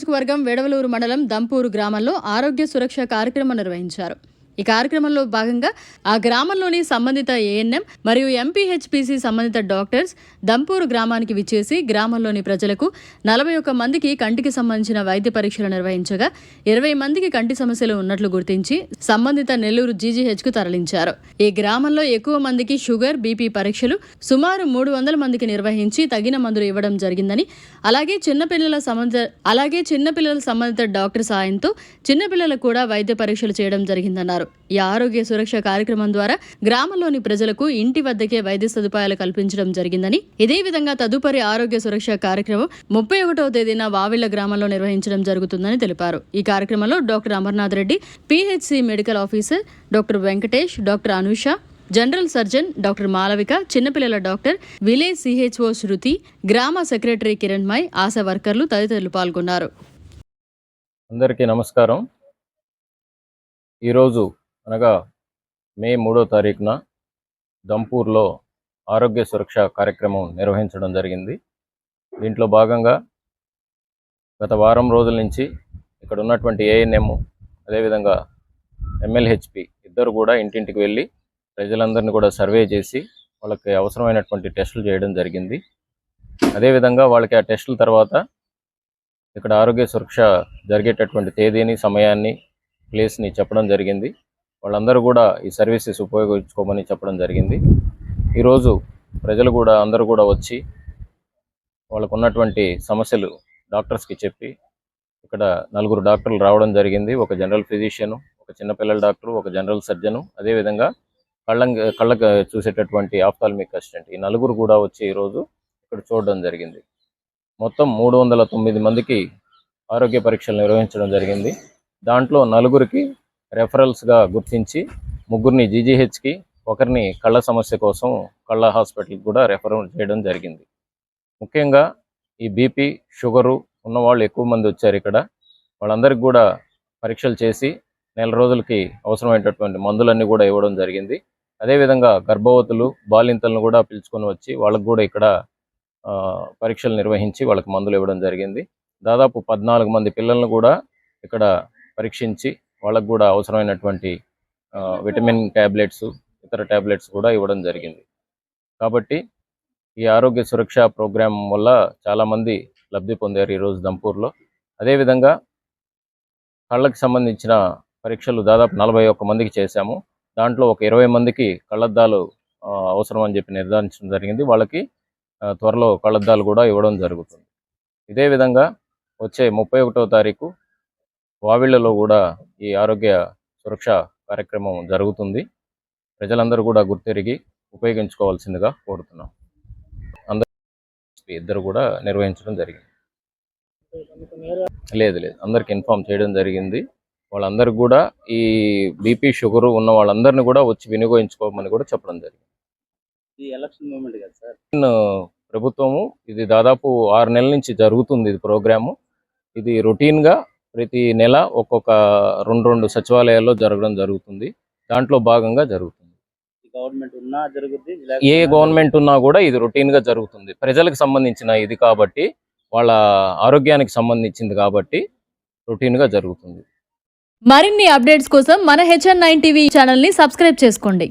నియోజకవర్గం వెడవలూరు మండలం దంపూరు గ్రామంలో ఆరోగ్య సురక్ష కార్యక్రమం నిర్వహించారు. ఈ కార్యక్రమంలో భాగంగా ఆ గ్రామంలోని సంబంధిత ఏఎన్ఎం మరియు ఎంపీహెచ్పిసి సంబంధిత డాక్టర్స్ దంపూరు గ్రామానికి విచ్చేసి గ్రామంలోని ప్రజలకు 41 మందికి కంటికి సంబంధించిన వైద్య పరీక్షలు నిర్వహించగా 20 మందికి కంటి సమస్యలు ఉన్నట్లు గుర్తించి సంబంధిత నెల్లూరు జీజీహెచ్కు తరలించారు. ఈ గ్రామంలో ఎక్కువ మందికి షుగర్, బీపీ పరీక్షలు సుమారు 300 మందికి నిర్వహించి తగిన మందులు ఇవ్వడం జరిగిందని, అలాగే చిన్నపిల్లల సంబంధిత డాక్టర్ సాయంతో చిన్నపిల్లలకు కూడా వైద్య పరీక్షలు చేయడం జరిగిందన్నారు. ఈ ఆరోగ్య సురక్ష కార్యక్రమం ద్వారా గ్రామంలోని ప్రజలకు ఇంటి వద్దకే వైద్య సదుపాయాలు కల్పించడం జరిగిందని, ఇదే విధంగా తదుపరి ఆరోగ్య సురక్ష కార్యక్రమం 31వ తేదీన వావిళ్ల గ్రామంలో నిర్వహించడం జరుగుతుందని తెలిపారు. ఈ కార్యక్రమంలో doctor Amarnath Reddy, PHC medical officer doctor Venkatesh, doctor Anusha, general surgeon doctor Malavika, చిన్నపిల్లల డాక్టర్ విలేజ్ సిహెచ్ఓ శృతి, గ్రామ సెక్రటరీ కిరణ్మయ్, ఆశా వర్కర్లు తదితరులు పాల్గొన్నారు. అందరికీ నమస్కారం. ఈరోజు అనగా మే 3వ తారీఖున దంపూర్లో ఆరోగ్య సురక్ష కార్యక్రమం నిర్వహించడం జరిగింది. దీంట్లో భాగంగా గత వారం రోజుల నుంచి ఇక్కడ ఉన్నటువంటి ఏఎన్ఎం అదేవిధంగా ఎంఎల్హెచ్పి ఇద్దరు కూడా ఇంటింటికి వెళ్ళి ప్రజలందరినీ కూడా సర్వే చేసి వాళ్ళకి అవసరమైనటువంటి టెస్టులు చేయడం జరిగింది. అదేవిధంగా వాళ్ళకి ఆ టెస్టుల తర్వాత ఇక్కడ ఆరోగ్య సురక్ష జరిగేటటువంటి తేదీని, సమయాన్ని, ప్లేస్ని చెప్పడం జరిగింది. వాళ్ళందరూ కూడా ఈ సర్వీసెస్ ఉపయోగించుకోమని చెప్పడం జరిగింది. ఈరోజు ప్రజలు కూడా అందరూ కూడా వచ్చి వాళ్ళకు ఉన్నటువంటి సమస్యలు డాక్టర్స్కి చెప్పి ఇక్కడ 4 డాక్టర్లు రావడం జరిగింది. ఒక జనరల్ ఫిజిషియను, ఒక చిన్నపిల్లల డాక్టరు, ఒక జనరల్ సర్జను, అదేవిధంగా కళ్ళకు చూసేటటువంటి ఆఫ్థాల్మిక్ అసిస్టెంట్, ఈ 4 కూడా వచ్చి ఈరోజు ఇక్కడ చూడడం జరిగింది. మొత్తం 309 మందికి ఆరోగ్య పరీక్షలు నిర్వహించడం జరిగింది. దాంట్లో 4కి రెఫరల్స్గా గుర్తించి 3ని జీజీహెచ్కి, 1ని కళ్ళ సమస్య కోసం కళ్ళ హాస్పిటల్కి కూడా రెఫర్ చేయడం జరిగింది. ముఖ్యంగా ఈ బీపీ, షుగరు ఉన్నవాళ్ళు ఎక్కువ మంది వచ్చారు. ఇక్కడ వాళ్ళందరికీ కూడా పరీక్షలు చేసి నెల రోజులకి అవసరమైనటువంటి మందులన్నీ కూడా ఇవ్వడం జరిగింది. అదేవిధంగా గర్భవతులు, బాలింతలను కూడా పిలుచుకొని వచ్చి వాళ్ళకు కూడా ఇక్కడ పరీక్షలు నిర్వహించి వాళ్ళకి మందులు ఇవ్వడం జరిగింది. దాదాపు 14 మంది పిల్లలను కూడా ఇక్కడ పరీక్షించి వాళ్ళకు కూడా అవసరమైనటువంటి విటమిన్ ట్యాబ్లెట్స్, ఇతర ట్యాబ్లెట్స్ కూడా ఇవ్వడం జరిగింది. కాబట్టి ఈ ఆరోగ్య సురక్ష ప్రోగ్రాం వల్ల చాలామంది లబ్ధి పొందారు ఈరోజు దంపూర్లో. అదేవిధంగా కళ్ళకి సంబంధించిన పరీక్షలు దాదాపు 41 మందికి చేశాము. దాంట్లో ఒక 20 మందికి కళ్ళద్దాలు అవసరం అని చెప్పి నిర్ధారించడం జరిగింది. వాళ్ళకి త్వరలో కళ్ళద్దాలు కూడా ఇవ్వడం జరుగుతుంది. ఇదే విధంగా వచ్చే 31వ తారీఖు వావిళ్లలో కూడా ఈ ఆరోగ్య సురక్ష కార్యక్రమం జరుగుతుంది. ప్రజలందరూ కూడా గుర్తెరిగి ఉపయోగించుకోవాల్సిందిగా కోరుతున్నాం. ఇద్దరు కూడా నిర్వహించడం జరిగింది. లేదు అందరికి ఇన్ఫార్మ్ చేయడం జరిగింది. వాళ్ళందరికీ కూడా ఈ బీపీ, షుగరు ఉన్న వాళ్ళందరినీ కూడా వచ్చి వినియోగించుకోమని కూడా చెప్పడం జరిగింది. ప్రభుత్వము ఇది దాదాపు 6 నెలల నుంచి జరుగుతుంది. ఇది ప్రోగ్రాము. ఇది రొటీన్గా ప్రతి నెల ఒక్కొక్క 2 సచివాలయాల్లో జరగడం జరుగుతుంది. దాంట్లో భాగంగా జరుగుతుంది. ఏ గవర్నమెంట్ ఉన్నా కూడా ఇది రొటీన్గా జరుగుతుంది. ప్రజలకు సంబంధించిన ఇది కాబట్టి, వాళ్ళ ఆరోగ్యానికి సంబంధించింది కాబట్టి రొటీన్గా జరుగుతుంది. మరిన్ని అప్డేట్స్ కోసం మన HN9 టీవీ ఛానల్ని సబ్స్క్రైబ్ చేసుకోండి.